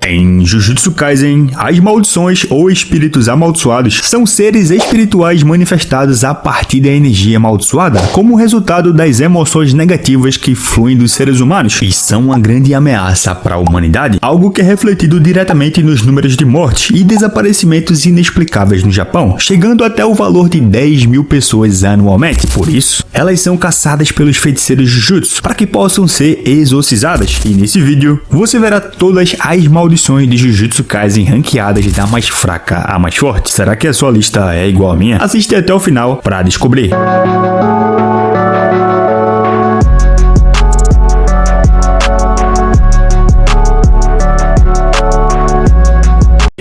Em Jujutsu Kaisen, as maldições ou espíritos amaldiçoados são seres espirituais manifestados a partir da energia amaldiçoada como resultado das emoções negativas que fluem dos seres humanos e são uma grande ameaça para a humanidade, algo que é refletido diretamente nos números de mortes e desaparecimentos inexplicáveis no Japão, chegando até o valor de 10 mil pessoas anualmente. Por isso, elas são caçadas pelos feiticeiros Jujutsu para que possam ser exorcizadas, e nesse vídeo você verá todas as maldições de Jujutsu Kaisen ranqueadas da mais fraca à mais forte. Será que a sua lista é igual à minha? Assiste até o final para descobrir.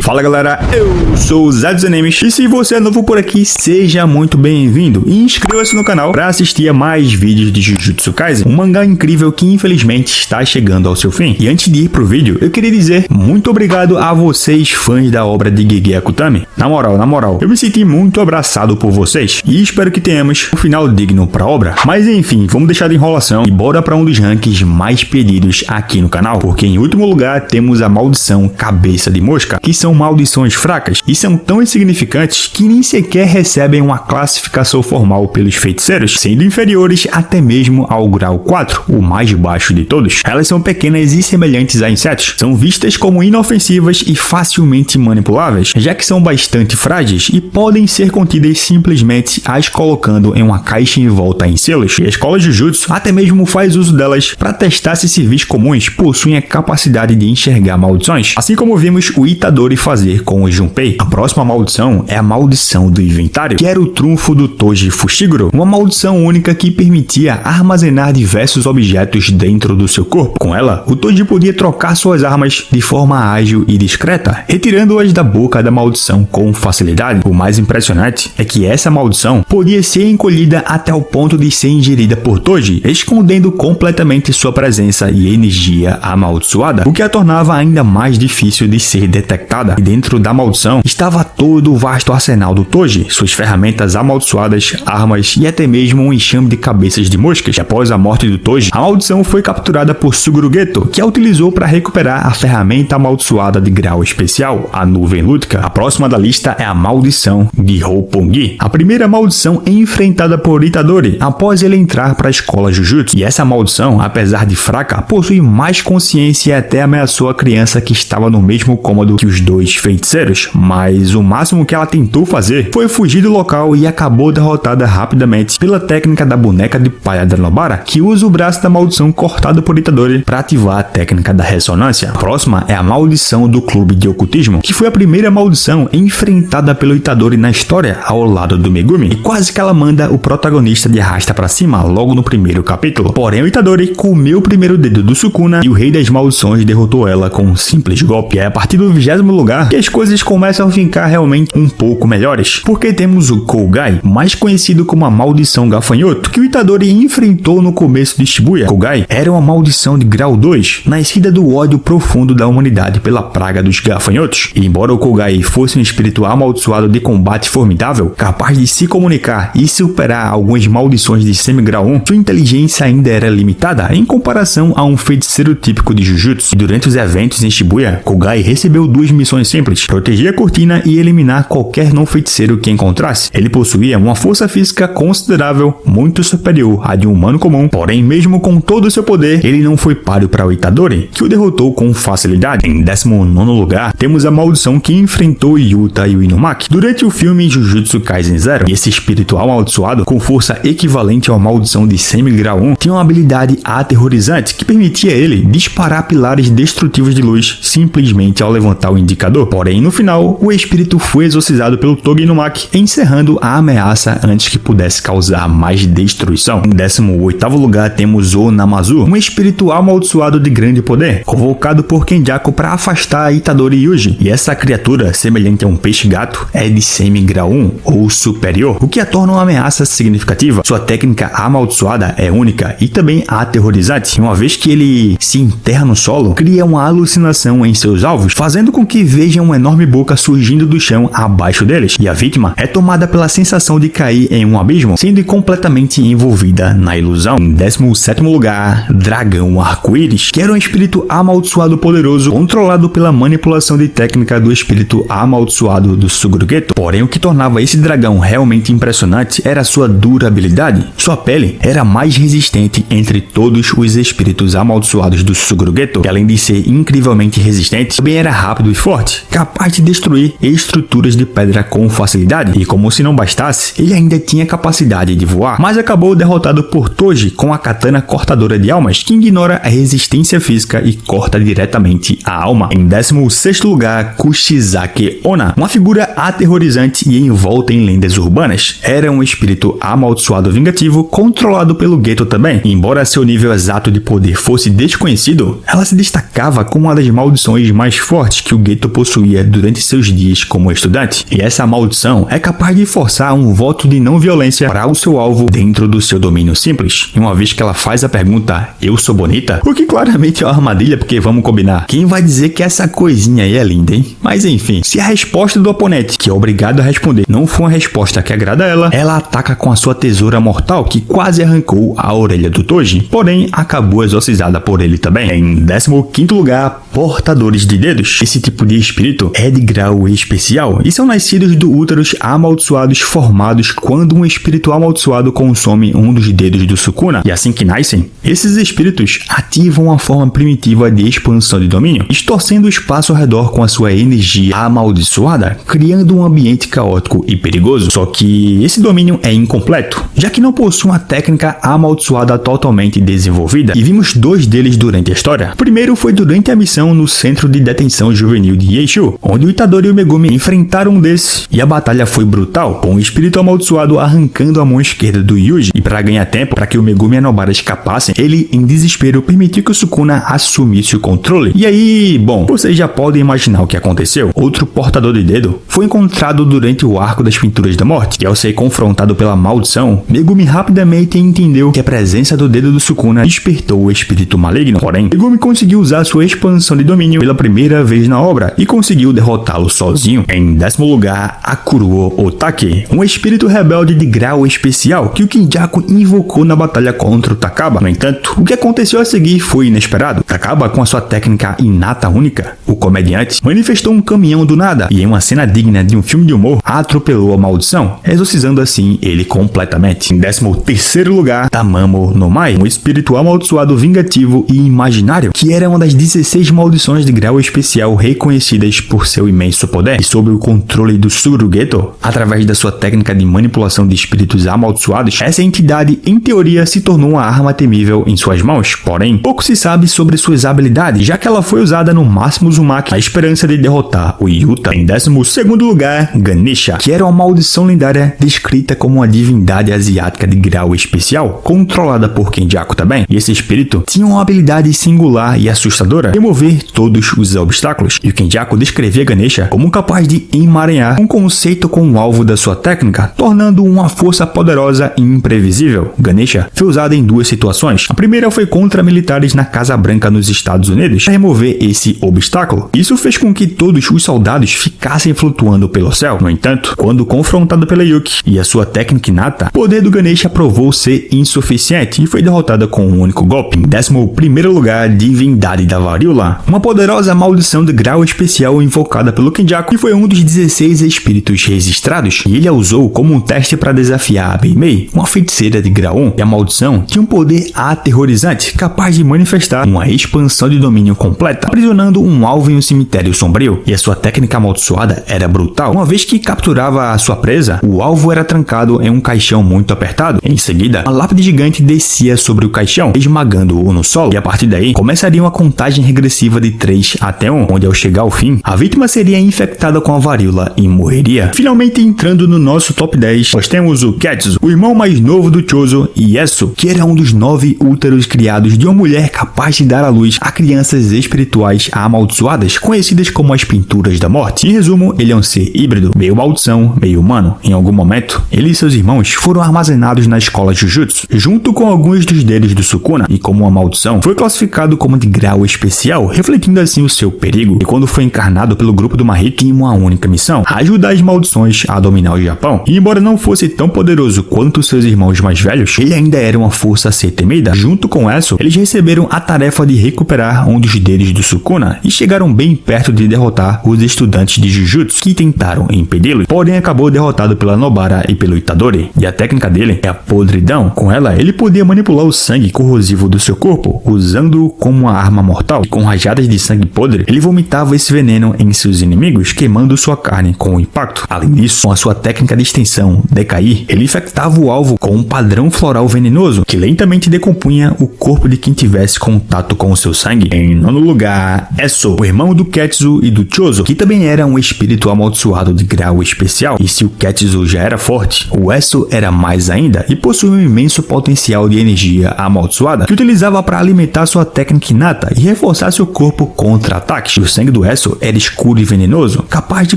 Fala galera, eu sou o Zé dos Animes e se você é novo por aqui, seja muito bem-vindo e inscreva-se no canal para assistir a mais vídeos de Jujutsu Kaisen, um mangá incrível que infelizmente está chegando ao seu fim. E antes de ir pro vídeo, eu queria dizer muito obrigado a vocês fãs da obra de Gege Akutami. Na moral, eu me senti muito abraçado por vocês e espero que tenhamos um final digno pra obra. Mas enfim, vamos deixar de enrolação e bora para um dos rankings mais pedidos aqui no canal, porque em último lugar temos a maldição Cabeça de Mosca, que são maldições fracas e são tão insignificantes que nem sequer recebem uma classificação formal pelos feiticeiros, sendo inferiores até mesmo ao grau 4, o mais baixo de todos. Elas são pequenas e semelhantes a insetos, são vistas como inofensivas e facilmente manipuláveis, já que são bastante frágeis e podem ser contidas simplesmente as colocando em uma caixa envolta em selos. E a escola Jujutsu até mesmo faz uso delas para testar se civis comuns possuem a capacidade de enxergar maldições, assim como vimos o Itadori fazer com o Junpei. A próxima maldição é a maldição do inventário, que era o trunfo do Toji Fushiguro, uma maldição única que permitia armazenar diversos objetos dentro do seu corpo. Com ela, o Toji podia trocar suas armas de forma ágil e discreta, retirando-as da boca da maldição com facilidade. O mais impressionante é que essa maldição podia ser encolhida até o ponto de ser ingerida por Toji, escondendo completamente sua presença e energia amaldiçoada, o que a tornava ainda mais difícil de ser detectada. E dentro da maldição estava todo o vasto arsenal do Toji, suas ferramentas amaldiçoadas, armas e até mesmo um enxame de cabeças de moscas. E após a morte do Toji, a maldição foi capturada por Suguru Geto, que a utilizou para recuperar a ferramenta amaldiçoada de grau especial, a Nuvem Lúdica. A próxima da lista é a maldição de Roupongi, a primeira maldição enfrentada por Itadori após ele entrar para a escola Jujutsu. E essa maldição, apesar de fraca, possui mais consciência e até ameaçou a criança que estava no mesmo cômodo que os dois feiticeiros, mas o máximo que ela tentou fazer foi fugir do local e acabou derrotada rapidamente pela técnica da boneca de palha da Nobara, que usa o braço da maldição cortado por Itadori para ativar a técnica da ressonância. A próxima é a maldição do clube de ocultismo, que foi a primeira maldição enfrentada pelo Itadori na história ao lado do Megumi, e quase que ela manda o protagonista de arrasta para cima logo no primeiro capítulo. Porém, o Itadori comeu o primeiro dedo do Sukuna e o rei das maldições derrotou ela com um simples golpe. É a partir do 20º lugar que as coisas começam a ficar realmente um pouco melhores, porque temos o Kogai, mais conhecido como a maldição gafanhoto, que o Itadori enfrentou no começo de Shibuya. Kogai era uma maldição de grau 2, nascida do ódio profundo da humanidade pela praga dos gafanhotos. E embora o Kogai fosse um espírito amaldiçoado de combate formidável, capaz de se comunicar e superar algumas maldições de semi-grau 1, sua inteligência ainda era limitada em comparação a um feiticeiro típico de Jujutsu. E durante os eventos em Shibuya, Kogai recebeu duas missões simples: proteger a cortina e eliminar qualquer não feiticeiro que encontrasse. Ele possuía uma força física considerável, muito superior à de um humano comum, porém mesmo com todo o seu poder, ele não foi páreo para o Itadori, que o derrotou com facilidade. Em 19º lugar, temos a maldição que enfrentou Yuta e o Inumaki durante o filme Jujutsu Kaisen Zero. E esse espírito amaldiçoado, com força equivalente a uma maldição de semi-grau 1, tinha uma habilidade aterrorizante que permitia ele disparar pilares destrutivos de luz simplesmente ao levantar o indicador. Porém, no final, o espírito foi exorcizado pelo Toga Inumaki, encerrando a ameaça antes que pudesse causar mais destruição. Em 18º lugar, temos o Namazu, um espírito amaldiçoado de grande poder, convocado por Kenjaku para afastar Itadori Yuji. E essa criatura, semelhante a um peixe-gato, é de semi-grau 1 ou superior, o que a torna uma ameaça significativa. Sua técnica amaldiçoada é única e também aterrorizante, uma vez que ele se enterra no solo, cria uma alucinação em seus alvos, fazendo com que vejam uma enorme boca surgindo do chão abaixo deles, e a vítima é tomada pela sensação de cair em um abismo, sendo completamente envolvida na ilusão. Em 17º lugar, Dragão Arco-Íris, que era um espírito amaldiçoado poderoso, controlado pela manipulação de técnica do espírito amaldiçoado do Suguru-Geto. Porém, o que tornava esse dragão realmente impressionante era sua durabilidade. Sua pele era mais resistente entre todos os espíritos amaldiçoados do Suguru-Geto, que além de ser incrivelmente resistente, também era rápido e forte, capaz de destruir estruturas de pedra com facilidade. E como se não bastasse, ele ainda tinha capacidade de voar, mas acabou derrotado por Toji com a katana cortadora de almas, que ignora a resistência física e corta diretamente a alma. Em 16º lugar, Kushizake Onna, uma figura aterrorizante e envolta em lendas urbanas. Era um espírito amaldiçoado vingativo, controlado pelo Geto também. Embora seu nível exato de poder fosse desconhecido, ela se destacava como uma das maldições mais fortes que o Geto possuía durante seus dias como estudante. E essa maldição é capaz de forçar um voto de não violência para o seu alvo dentro do seu domínio simples. E uma vez que ela faz a pergunta, eu sou bonita? O que claramente é uma armadilha, porque vamos combinar. Quem vai dizer que essa coisinha aí é linda, hein? Mas enfim, se a resposta do oponente, que é obrigado a responder, não for uma resposta que agrada a ela, ela ataca com a sua tesoura mortal, que quase arrancou a orelha do Toji, porém acabou exorcizada por ele também. Em 15º lugar, Portadores de Dedos. Esse tipo de espírito é de grau especial e são nascidos do úteros amaldiçoados formados quando um espírito amaldiçoado consome um dos dedos do Sukuna. E assim que nascem, esses espíritos ativam uma forma primitiva de expansão de domínio, distorcendo o espaço ao redor com a sua energia amaldiçoada, criando um ambiente caótico e perigoso. Só que esse domínio é incompleto, já que não possui uma técnica amaldiçoada totalmente desenvolvida, e vimos dois deles durante a história. O primeiro foi durante a missão no centro de detenção juvenil de Eishu, onde o Itadori e o Megumi enfrentaram um desses, e a batalha foi brutal, com o espírito amaldiçoado arrancando a mão esquerda do Yuji, e para ganhar tempo, para que o Megumi e a Nobara escapassem, ele, em desespero, permitiu que o Sukuna assumisse o controle. E aí, bom, vocês já podem imaginar o que aconteceu. Outro portador de dedo foi encontrado durante o arco das Pinturas da Morte, e ao ser confrontado pela maldição, Megumi rapidamente entendeu que a presença do dedo do Sukuna despertou o espírito maligno. Porém, Megumi conseguiu usar sua expansão de domínio pela primeira vez na obra e conseguiu derrotá-lo sozinho. Em 10º lugar, Akuruo Otake, um espírito rebelde de grau especial que o Kenjaku invocou na batalha contra o Takaba. No entanto, o que aconteceu a seguir foi inesperado. Takaba, com a sua técnica inata única, o comediante, manifestou um caminhão do nada e, em uma cena digna de um filme de humor, atropelou a maldição, exorcizando assim ele completamente. Em 13º lugar, Tamamo no Mai, um espírito amaldiçoado vingativo e imaginário, que era uma das 16 maldições de grau especial reconhecidas por seu imenso poder, e sob o controle do Suguru-Geto, através da sua técnica de manipulação de espíritos amaldiçoados, essa entidade, em teoria, se tornou uma arma temível em suas mãos. Porém, pouco se sabe sobre suas habilidades, já que ela foi usada no máximo Uzumaki na esperança de derrotar o Yuta. Em 12º lugar, Ganesha, que era uma maldição lendária descrita como uma divindade asiática de grau especial, controlada por Kenjaku também. E esse espírito tinha uma habilidade singular e assustadora, remover todos os obstáculos. E o Kenjaku descrevia Ganesha como capaz de emaranhar um conceito com o alvo da sua técnica, tornando uma força poderosa e imprevisível. Ganesha foi usada em duas situações. A primeira foi contra militares na Casa Branca nos Estados Unidos, para remover esse obstáculo. Isso fez com que todos os soldados ficassem flutuando pelo céu. No entanto, quando confrontado pela Yuki e a sua técnica inata, o poder do Ganesha provou ser insuficiente e foi derrotada com um único golpe. Em 11º lugar, Divindade da Varíola, uma poderosa maldição de grau especial invocada pelo Kenjaku, que foi um dos 16 espíritos registrados, e ele a usou como um teste para desafiar a Beimei, uma feiticeira de grau 1, e a maldição tinha um poder aterrorizante, capaz de manifestar uma expansão de domínio completa, aprisionando um alvo em um cemitério sombrio, e a sua técnica amaldiçoada era brutal. Uma vez que capturava a sua presa, o alvo era trancado em um caixão muito apertado. Em seguida, a lápide gigante descia sobre o caixão, esmagando-o no solo, e a partir daí, começaria uma contagem regressiva de 3 até 1, onde ao chegar ao fim, a vítima seria infectada com a varíola e morreria. Finalmente, entrando no nosso top 10, nós temos o Ketsu, o irmão mais novo do Chozo, e Yesu, que era um dos 9 úteros criados de uma mulher capaz de dar à luz a crianças espirituais amaldiçoadas, conhecidas como as Pinturas da Morte. Em resumo, ele é um ser híbrido, meio maldição, meio humano. Em algum momento, ele e seus irmãos foram armazenados na escola Jujutsu, junto com alguns dos dedos do Sukuna, e como uma maldição, foi classificado como de grau especial, refletindo assim o seu perigo. E quando foi encarnado pelo grupo do Mahito, tinha uma única missão: ajudar as maldições a dominar o Japão. E embora não fosse tão poderoso quanto seus irmãos mais velhos, ele ainda era uma força a ser temida. Junto com Eso, eles receberam a tarefa de recuperar um dos dedos do Sukuna e chegaram bem perto de derrotar os estudantes de Jujutsu que tentaram impedi-lo, porém acabou derrotado pela Nobara e pelo Itadori. E a técnica dele é a podridão. Com ela, ele podia manipular o sangue corrosivo do seu corpo, usando-o como uma arma mortal. E com rajadas de sangue podre, ele vomitava esse veneno em seus inimigos, queimando sua carne com o impacto. Além disso, com a sua técnica de extensão, Decair, ele infectava o alvo com um padrão floral venenoso, que lentamente decompunha o corpo de quem tivesse contato com o seu sangue. Em nono lugar, Eso, o irmão do Ketsu e do Chozo, que também era um espírito amaldiçoado de grau especial. E se o Ketsu já era forte, o Eso era mais ainda e possuía um imenso potencial de energia amaldiçoada, que utilizava para alimentar sua técnica inata e reforçar seu corpo contra ataques. E o sangue do Eso era escuro e venenoso, capaz de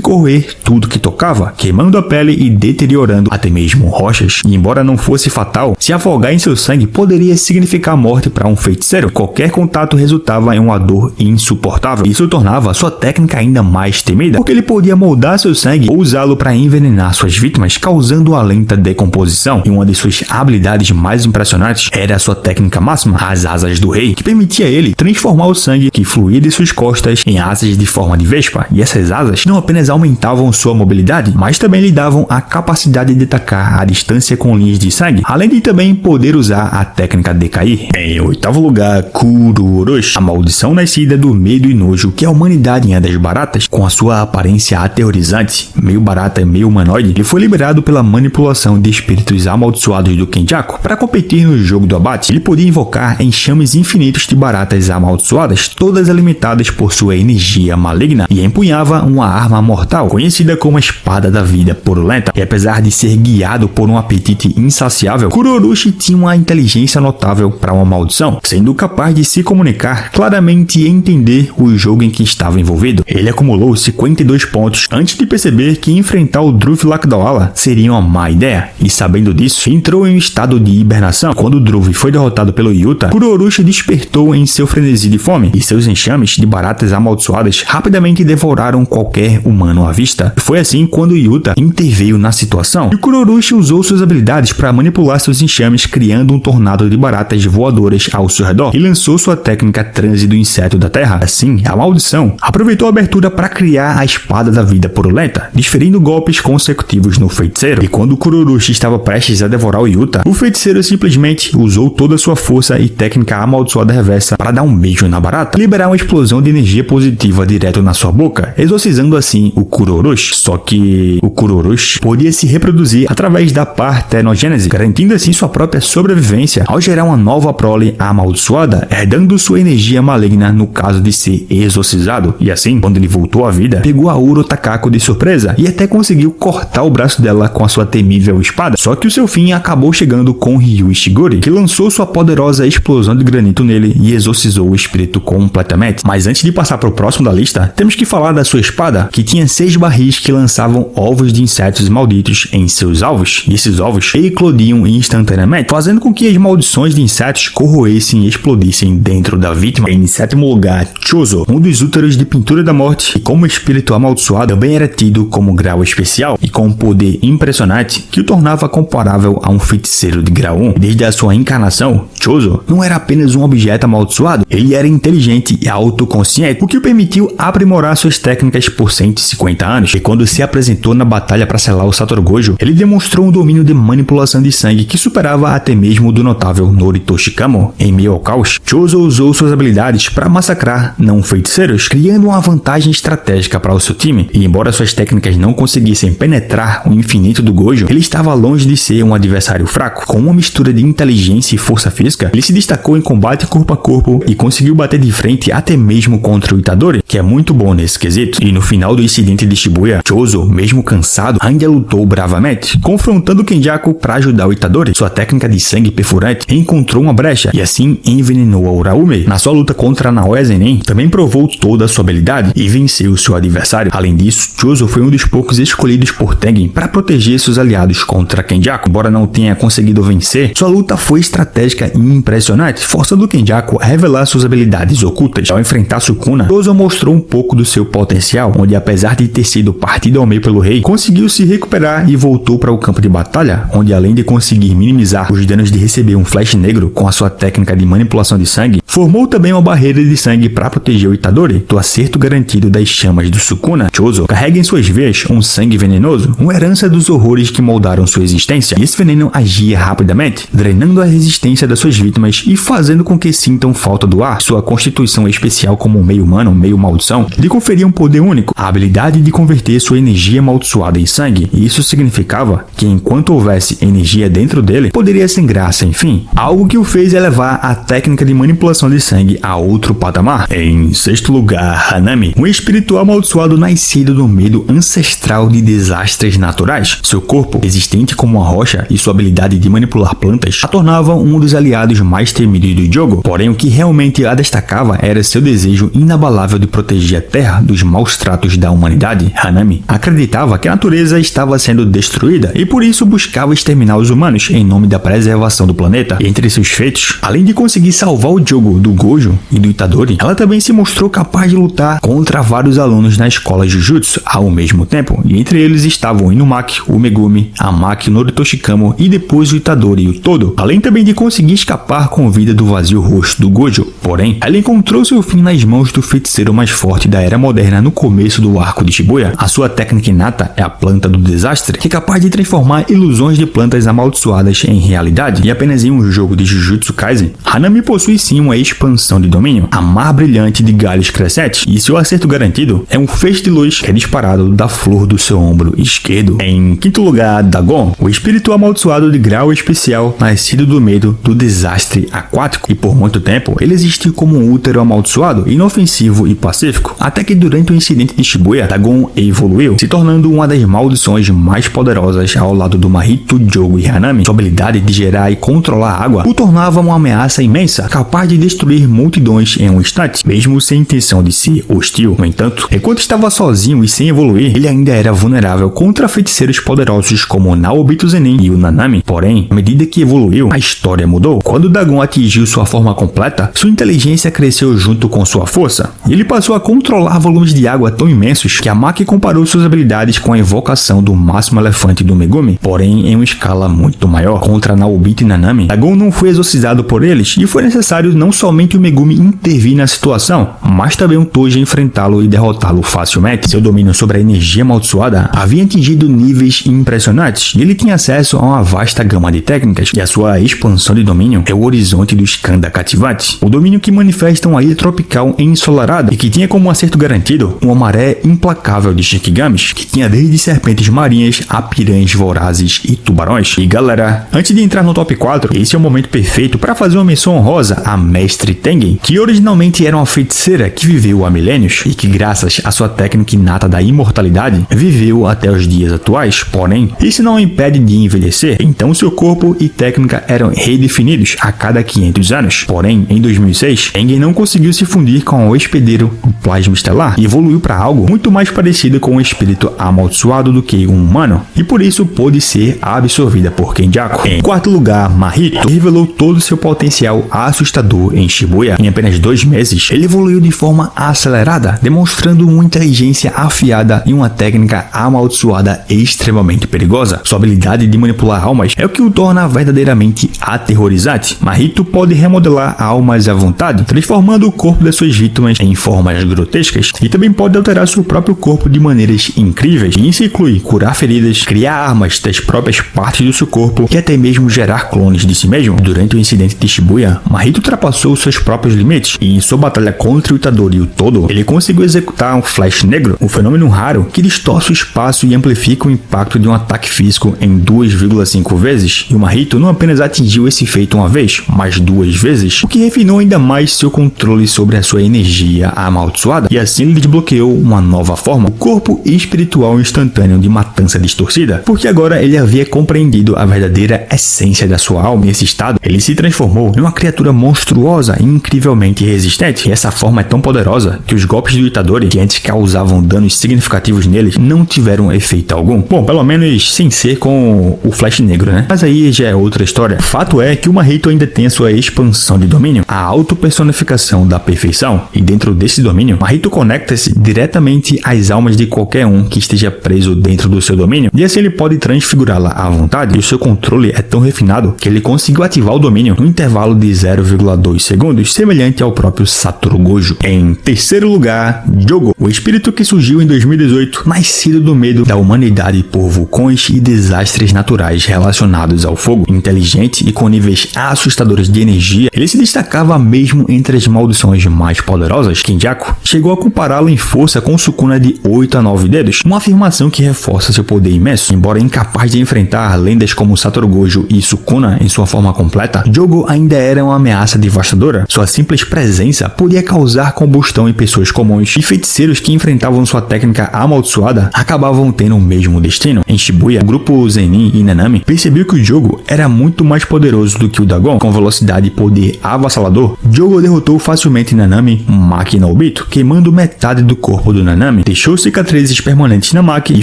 corroer tudo que tocava, queimando a pele e deteriorando até mesmo rochas. E embora não fosse fatal, se afogar em seu sangue poderia significar morte para um feiticeiro. Qualquer contato resultava em uma dor insuportável. Isso tornava sua técnica ainda mais temida, porque ele podia moldar seu sangue ou usá-lo para envenenar suas vítimas, causando a lenta decomposição. E uma de suas habilidades mais impressionantes era a sua técnica máxima, as asas do rei, que permitia a ele transformar o sangue que fluía de suas costas em asas de forma de vespa. E essas asas não apenas aumentavam sua mobilidade, mas também lhe davam a capacidade de atacar a distância com linhas de sangue, além de também poder usar a técnica Decair. Em oitavo lugar, Kururoshi, a maldição nascida do medo e nojo que a humanidade tinha das baratas. Com a sua aparência aterrorizante, meio barata e meio humanoide, ele foi liberado pela manipulação de espíritos amaldiçoados do Kenjaku. Para competir no jogo do abate, ele podia invocar enxames infinitos de baratas amaldiçoadas, todas alimentadas por sua energia maligna, e empunhava uma arma mortal, conhecida como a Espada da Vida Purulenta. E apesar de ser guiado por um apetite insaciável, Kururoshi tinha uma inteligência notável para uma maldição, sendo capaz de se comunicar claramente e entender o jogo em que estava envolvido. Ele acumulou 52 pontos antes de perceber que enfrentar o Druv Lakdawala seria uma má ideia, e sabendo disso, entrou em um estado de hibernação. Quando Druv foi derrotado pelo Yuta, Kururoshi despertou em seu frenesi de fome, e seus enxames de baratas amaldiçoadas rapidamente devoraram qualquer humano à vista. Foi assim quando Yuta interveio na situação, e Kururoshi usou suas habilidades para manipular seus enxames, criando um tornado de baratas voadoras ao seu redor, e lançou sua técnica transe do inseto da terra. Assim, a maldição aproveitou a abertura para criar a Espada da Vida Purulenta, desferindo golpes consecutivos no feiticeiro. E quando Kururoshi estava prestes a devorar o Yuta, o feiticeiro simplesmente usou toda a sua força e técnica amaldiçoada reversa para dar um beijo na barata, liberar uma explosão de energia positiva direto na sua boca, exorcizando assim o Kururoshi. Só que o Kururoshi podia se reproduzir através da partenogênese, garantindo assim sua própria sobrevivência ao gerar uma nova prole amaldiçoada, herdando sua energia maligna no caso de ser exorcizado. E assim, quando ele voltou à vida, pegou a Uro Takako de surpresa e até conseguiu cortar o braço dela com a sua temível espada. Só que o seu fim acabou chegando com Ryu Ishiguro, que lançou sua poderosa explosão de granito nele e exorcizou o espírito completamente. Mas antes de passar para o próximo da lista, temos que falar da sua espada, que tinha 6 barris que lançavam ovos de insetos malditos em seus alvos. E esses ovos eclodiam instantaneamente, fazendo com que as maldições de insetos corroessem e explodissem dentro da vítima. Em sétimo lugar, Chozo, um dos úteros de pintura da morte, e como espírito amaldiçoado, também era tido como grau especial e com um poder impressionante que o tornava comparável a um feiticeiro de grau 1. Desde a sua encarnação, Chozo não era apenas um objeto amaldiçoado, ele era inteligente e autoconsciente, o que o permitiu aprimorar suas técnicas por 150 anos. E quando se apresentou na batalha para selar o Satoru Gojo, ele demonstrou um domínio de manipulação de sangue que superava até mesmo o do notável Noritoshi Kamo. Em meio ao caos, Chozo usou suas habilidades para massacrar não feiticeiros, criando uma vantagem estratégica para o seu time. E embora suas técnicas não conseguissem penetrar o infinito do Gojo, ele estava longe de ser um adversário fraco. Com uma mistura de inteligência e força física, ele se destacou em combate corpo a corpo e conseguiu bater de frente até mesmo contra o Itadori, que é muito bom nesse quesito. E no final do incidente de Shibuya, Chozo, mesmo cansado, ainda lutou bravamente, confrontando Kenjaku para ajudar o Itadori. Sua técnica de sangue perfurante encontrou uma brecha e assim envenenou a Uraume. Na sua luta contra Naoya Zenin, também provou toda a sua habilidade e venceu seu adversário. Além disso, Chozo foi um dos poucos escolhidos por Tengen para proteger seus aliados contra Kenjaku. Embora não tenha conseguido vencer, sua luta foi estratégica e impressionante, forçando Kenjaku a revelar suas habilidades ocultas. Ao enfrentar Sukuna, Chozo mostrou um pouco do seu potencial, onde apesar de ter sido partido ao meio pelo rei, conseguiu se recuperar e voltou para o campo de batalha, onde além de conseguir minimizar os danos de receber um flash negro com a sua técnica de manipulação de sangue, formou também uma barreira de sangue para proteger o Itadori do acerto garantido das chamas do Sukuna. Chozo carrega em suas veias um sangue venenoso, uma herança dos horrores que moldaram sua existência, e esse veneno agia rapidamente, drenando a resistência das suas vítimas e fazendo com que sintam falta do ar. Sua constituição especial como um meio humano, meio maldição, lhe conferia um poder único, a habilidade de converter sua energia amaldiçoada em sangue, e isso significava que enquanto houvesse energia dentro dele, poderia sem graça, enfim, algo que o fez elevar a técnica de manipulação de sangue a outro patamar. Em sexto lugar, Hanami, um espírito amaldiçoado nascido do medo ancestral de desastres naturais. Seu corpo, existente como uma rocha, e sua habilidade de manipular plantas a tornavam um dos aliados mais temidos do jogo. Porém, o que realmente a destacava era seu desejo inabalável de proteger a Terra dos maus tratos da humanidade. Hanami acreditava que a natureza estava sendo destruída e por isso buscava exterminar os humanos em nome da preservação do planeta. Entre seus feitos, além de conseguir salvar o jogo do Gojo e do Itadori, ela também se mostrou capaz de lutar contra vários alunos na escola Jujutsu ao mesmo tempo, e entre eles estavam Inumaki, o Megumi, a Maki, Noritoshi Kamo e depois o Itadori e o Todo, além também de conseguir escapar com vida do vazio rosto do Gojo. Porém, ela encontrou seu fim nas mãos do feiticeiro mais forte da era moderna no começo do arco de Shibuya. A sua técnica inata é a planta do desastre, que é capaz de transformar ilusões de plantas amaldiçoadas em realidade, e apenas em um jogo de Jujutsu Kaisen, Hanami possui sim uma expansão de domínio, a mar brilhante de galhos crescentes, e seu acerto garantido é um feixe de luz que é disparado da flor do seu ombro esquerdo. Em quinto lugar, Dagon, o espírito amaldiçoado de grau especial, nascido do medo do desastre aquático, e por muito tempo ele existiu como um útero amaldiçoado, inofensivo e pacífico, até que durante o incidente de Shibuya, Dagon evoluiu, se tornando uma das maldições mais poderosas ao lado do Mahito, Jogo e Hanami. Sua habilidade de gerar e controlar a água o tornava uma ameaça imensa, capaz de destruir multidões em um instante, mesmo sem intenção de ser hostil. No entanto, enquanto estava sozinho e sem evoluir, ele ainda era vulnerável contra feiticeiros poderosos como Naobito Zenin e o Nanami. Porém, à medida que evoluiu, a história mudou. Quando Dagon atingiu sua forma completa, sua inteligência cresceu junto com sua força, e ele passou a controlar volumes de água tão imensos que a Maki comparou suas habilidades com a invocação do máximo elefante do Megumi, porém em uma escala muito maior. Contra Naobito e Nanami, Dagon não foi exorcizado por eles, e foi necessário não somente o Megumi intervir na situação, mas também o Toji enfrentá-lo e derrotá-lo facilmente. Seu domínio sobre a energia amaldiçoada havia atingido níveis impressionantes, e ele tinha acesso a uma vasta gama de técnicas, e a sua expansão de domínio é o horizonte do Skanda cativante, o domínio que manifesta uma ilha tropical ensolarada e que tinha como acerto garantido uma maré implacável de Shikigamis, que tinha desde serpentes marinhas a piranhas vorazes e tubarões. E galera, antes de entrar no top 4, esse é o momento perfeito para fazer uma menção honrosa a Mestre Tengen, que originalmente era uma feiticeira que viveu há milênios e que graças à sua técnica inata da imortalidade, viveu até os dias atuais. Porém, isso não a impede de envelhecer, então seu corpo e técnica eram redefinidos a cada 500 anos. Porém, em 2006, Tengen não conseguiu se fundir com o hospedeiro do plasma estelar e evoluiu para algo muito mais parecido com um espírito amaldiçoado do que um humano, e por isso pôde ser absorvida por Kenjaku. Em quarto lugar, Mahito revelou todo o seu potencial assustador em Shibuya. Em apenas 2 meses, ele evoluiu de forma acelerada, demonstrando uma inteligência afiada e uma técnica amaldiçoada extremamente perigosa. Sua habilidade de manipular almas é o que o torna verdadeiramente aterrorizante. Mahito pode remodelar almas à vontade, transformando o corpo das suas vítimas em formas grotescas, e também pode alterar seu próprio corpo de maneiras incríveis. E isso inclui curar feridas, criar armas das próprias partes do seu corpo e até mesmo gerar clones de si mesmo. Durante o incidente de Shibuya, Mahito ultrapassou seus próprios limites, e em sua batalha contra o Itadori e o Todo, ele conseguiu executar um flash negro, um fenômeno raro que distorce o espaço e amplifica o impacto de um ataque físico em 2,5 vezes, e o Mahito não apenas atingiu esse feito uma vez, mas 2 vezes, o que refinou ainda mais seu controle sobre a sua energia amaldiçoada, e assim ele desbloqueou uma nova forma, o corpo espiritual instantâneo de matança distorcida, porque agora ele havia compreendido a verdadeira essência da sua alma. Nesse estado, ele se transformou em uma criatura monstruosa e incrivelmente resistente, e essa forma é tão poderosa que os golpes do Itadori, que antes causavam danos significativos neles, não tiveram efeito algum. Bom, pelo menos sem ser com o flash negro, né? Mas aí já é outra história. O fato é que o Mahito Mahito ainda tem a sua expansão de domínio, a autopersonificação da perfeição, e dentro desse domínio, Mahito conecta-se diretamente às almas de qualquer um que esteja preso dentro do seu domínio, e assim ele pode transfigurá-la à vontade, e o seu controle é tão refinado que ele conseguiu ativar o domínio no intervalo de 0,2 segundos, semelhante ao próprio Satoru Gojo. Em terceiro lugar, Jogo, o espírito que surgiu em 2018, nascido do medo da humanidade por vulcões e desastres naturais relacionados ao fogo. Inteligente e com níveis assustadores de energia, ele se destacava mesmo entre as maldições mais poderosas. Kenjaku chegou a compará-lo em força com Sukuna de 8 a 9 dedos, uma afirmação que reforça seu poder imenso. Embora incapaz de enfrentar lendas como Satoru Gojo e Sukuna em sua forma completa, Jogo ainda era uma ameaça devastadora. Sua simples presença podia causar combustão em pessoas comuns, e feiticeiros que enfrentavam sua técnica amaldiçoada acabavam tendo o mesmo destino. Em Shibuya, o grupo Zenin e Nanami percebeu que o Jogo era muito mais poderoso do que o Dagon. Com velocidade e poder avassalador, Jogo derrotou facilmente Nanami, Maki no Obito, queimando metade do corpo do Nanami, deixou cicatrizes permanentes na Maki e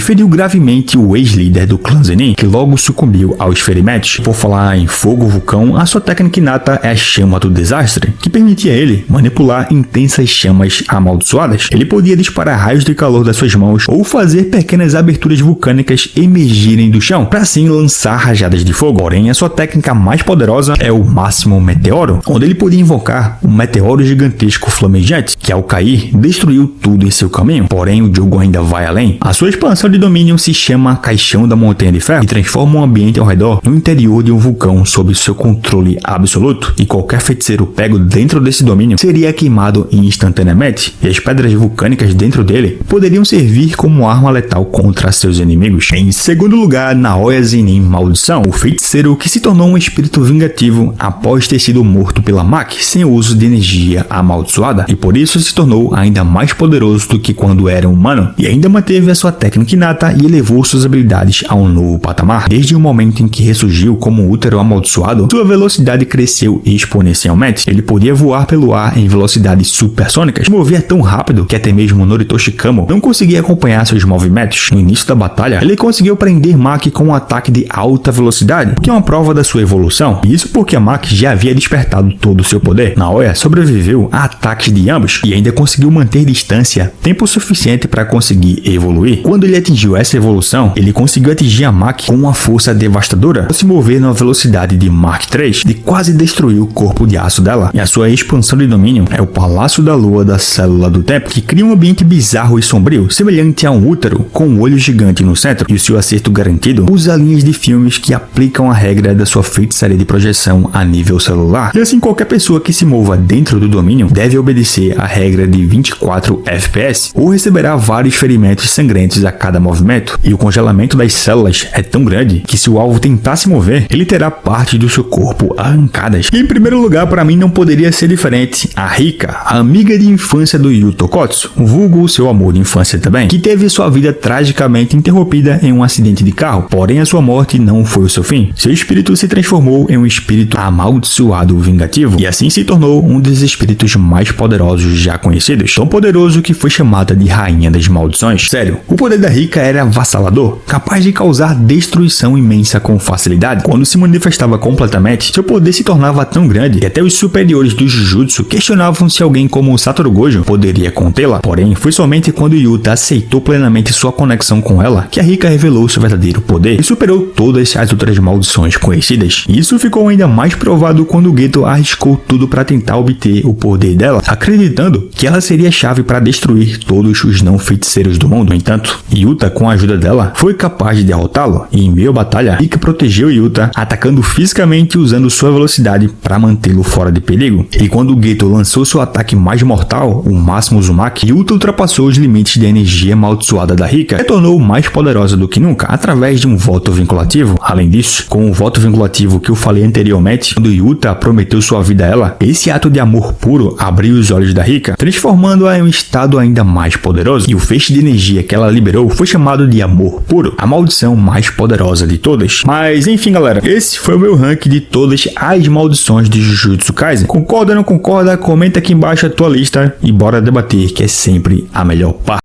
feriu gravemente o ex-líder do clã Zenin, que logo sucumbiu aos ferimentos. Por falar em fogo vulcão, a sua técnica inata é a chama do desastre, que permitia a ele manipular intensas chamas amaldiçoadas. Ele podia disparar raios de calor das suas mãos ou fazer pequenas aberturas vulcânicas emergirem do chão, para assim lançar rajadas de fogo. Porém, a sua técnica mais poderosa é o Máximo Meteoro, onde ele podia invocar um meteoro gigantesco flamejante, que ao cair, destruiu tudo em seu caminho. Porém, o jogo ainda vai além. A sua expansão de domínio se chama Caixão da Montanha de Ferro, e transforma o ambiente ao redor no interior de um vulcão sob seu controle absoluto, e qualquer feiticeiro pego dentro desse domínio seria queimado instantaneamente, e as pedras vulcânicas dentro dele poderiam servir como arma letal contra seus inimigos. Em segundo lugar, Naoya Zenin Maldição, o feiticeiro que se tornou um espírito vingativo após ter sido morto pela Maki sem o uso de energia amaldiçoada, e por isso se tornou ainda mais poderoso do que quando era humano, e ainda manteve a sua técnica inata e elevou suas habilidades a um novo patamar. Desde o momento em que ressurgiu como útero amaldiçoado, sua velocidade cresceu exponencialmente. Ele podia voar pelo ar em velocidades supersônicas, movia tão rápido que até mesmo Noritoshi Kamo não conseguia acompanhar seus movimentos. No início da batalha, ele conseguiu prender Maki com um ataque de alta velocidade, que é uma prova da sua evolução. Isso porque a Maki já havia despertado todo o seu poder. Naoya sobreviveu a ataques de ambos e ainda conseguiu manter distância tempo suficiente para conseguir evoluir. Quando ele atingiu essa evolução, ele conseguiu atingir a Maki com uma força devastadora, ao se mover numa velocidade de Mach 3 e quase destruir o corpo de aço dela. E a sua expansão de domínio é o Palácio da Lua da Célula do Tempo, que cria um ambiente bizarro e sombrio, semelhante a um útero com um olho gigante no centro, e o seu acerto garantido usa linhas de filmes que aplicam a regra da sua feitiçaria de projeção a nível celular. E assim, qualquer pessoa que se mova dentro do domínio deve obedecer a regra de 24 FPS ou receberá vários ferimentos sangrentos a cada movimento. E o congelamento das células é tão grande que se o alvo tentar se mover, ele terá parte do seu corpo arrancadas. E em primeiro lugar, para mim não poderia ser diferente, a Rika, a amiga de infância do Yu Tokotsu, vulgo seu amor de infância também, que teve sua vida tragicamente interrompida em um acidente de carro. Porém, a sua morte não foi o seu fim. Seu espírito se transformou em um espírito amaldiçoado vingativo, e assim se tornou um dos espíritos mais poderosos já conhecidos, tão poderoso que foi chamada de Rainha das Maldições. Sério, o poder da Rika era avassalador, capaz de causar destruição imensa com facilidade. Quando se manifestava completamente, seu poder se tornava tão grande que até os superiores do Jujutsu questionavam se alguém como Satoru Gojo poderia contê-la. Porém, foi somente quando Yuta aceitou plenamente sua conexão com ela que a Rika revelou seu verdadeiro poder e superou todas as outras maldições conhecidas. E isso ficou ainda mais provado quando Geto arriscou tudo para tentar obter o poder dela, acreditando que ela seria a chave para destruir todos os não feiticeiros do mundo. No entanto, Yuta, com a ajuda dela, foi capaz de derrotá-lo, e em meio à batalha, Rika protegeu Yuta, atacando fisicamente usando sua velocidade para mantê-lo fora de perigo. E quando Geto lançou seu ataque mais mortal, o Máximo Uzumaki, Yuta ultrapassou os limites da energia amaldiçoada da Rika e tornou mais poderosa do que nunca, através de um voto vinculativo. Além disso, com o voto vinculativo que eu falei anteriormente, quando Yuta prometeu sua vida a ela, esse ato de amor puro abriu os olhos da Rika, transformando-a em um estado ainda mais poderoso, e o feixe de energia que ela liberou foi chamado de amor puro, a maldição mais poderosa de todas. Mas enfim, galera, esse foi o meu ranking de todas as maldições de Jujutsu Kaisen. Concorda ou não concorda? Comenta aqui embaixo a tua lista e bora debater, que é sempre a melhor parte.